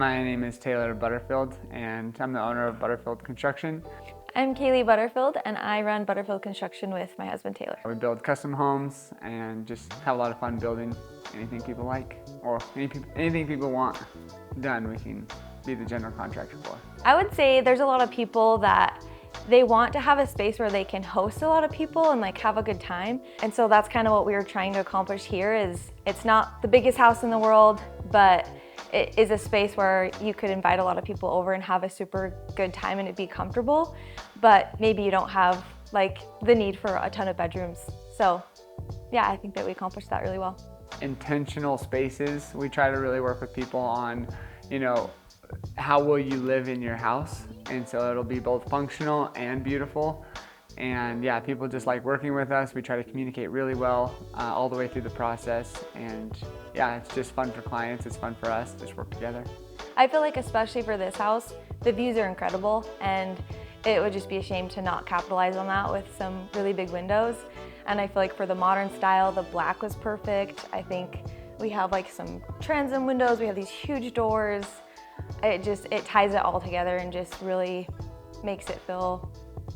My name is Kaylee Butterfield, and I'm the owner of Butterfield Construction. I'm Kaylee Butterfield, and I run Butterfield Construction with my husband Taylor. We build custom homes and just have a lot of fun building anything people like, or anything people want done, we can be the general contractor for. I would say there's a lot of people that they want to have a space where they can host a lot of people and have a good time. And so that's kind of what we were trying to accomplish here. Is it's not the biggest house in the world, but it is a space where you could invite a lot of people over and have a super good time and it'd be comfortable, but maybe you don't have the need for a ton of bedrooms. So yeah, I think that we accomplished that really well. Intentional spaces. We try to really work with people on, how will you live in your house? And so it'll be both functional and beautiful. And yeah, people just like working with us. We try to communicate really well all the way through the process. And yeah, it's just fun for clients. It's fun for us to just work together. I feel like especially for this house, the views are incredible, and it would just be a shame to not capitalize on that with some really big windows. And I feel like for the modern style, the black was perfect. I think we have some transom windows. We have these huge doors. It ties it all together and just really makes it feel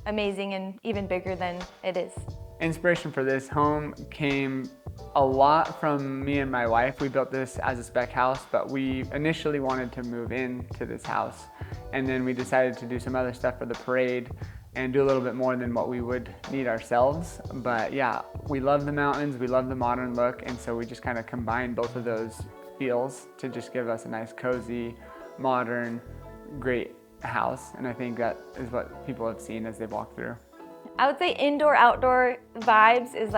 amazing and even bigger than it is. Inspiration for this home came a lot from me and my wife. We built this as a spec house, but we initially wanted to move into this house. And then we decided to do some other stuff for the parade and do a little bit more than what we would need ourselves. But yeah, we love the mountains, we love the modern look, and so we just kind of combined both of those feels to just give us a nice, cozy, modern, great house. And I think that is what people have seen as they walk through. I would say indoor-outdoor vibes is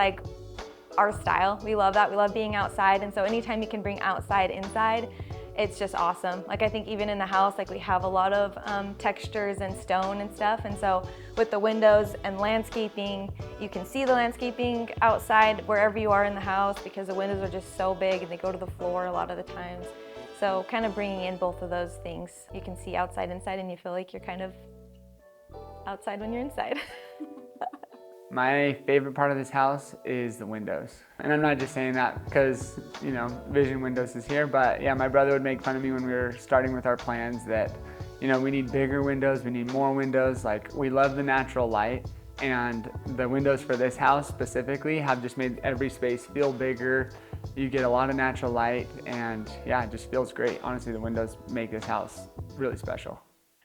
our style. We love that. We love being outside, and so anytime you can bring outside inside, it's just awesome. I think even in the house, we have a lot of textures and stone and stuff, and so with the windows and landscaping, you can see the landscaping outside wherever you are in the house because the windows are just so big and they go to the floor a lot of the times. So kind of bringing in both of those things. You can see outside, inside, and you feel like you're kind of outside when you're inside. My favorite part of this house is the windows. And I'm not just saying that because, Vzion Windows is here, but yeah, my brother would make fun of me when we were starting with our plans that, we need bigger windows, we need more windows. We love the natural light, and the windows for this house specifically have just made every space feel bigger. You get a lot of natural light, and yeah, it just feels great. Honestly, the windows make this house really special.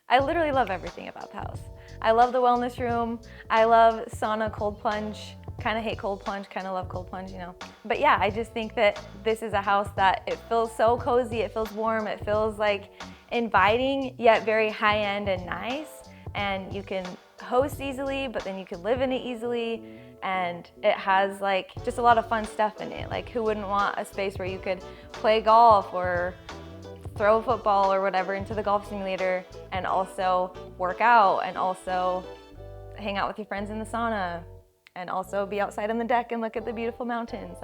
I literally love everything about the house. I love the wellness room. I love sauna, cold plunge. Kind of hate cold plunge, kind of love cold plunge, But yeah, I just think that this is a house that it feels so cozy, it feels warm, it feels inviting, yet very high-end and nice. And you can host easily, but then you can live in it easily. And it has just a lot of fun stuff in it. Who wouldn't want a space where you could play golf or throw a football or whatever into the golf simulator and also work out and also hang out with your friends in the sauna and also be outside on the deck and look at the beautiful mountains.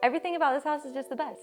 Everything about this house is just the best.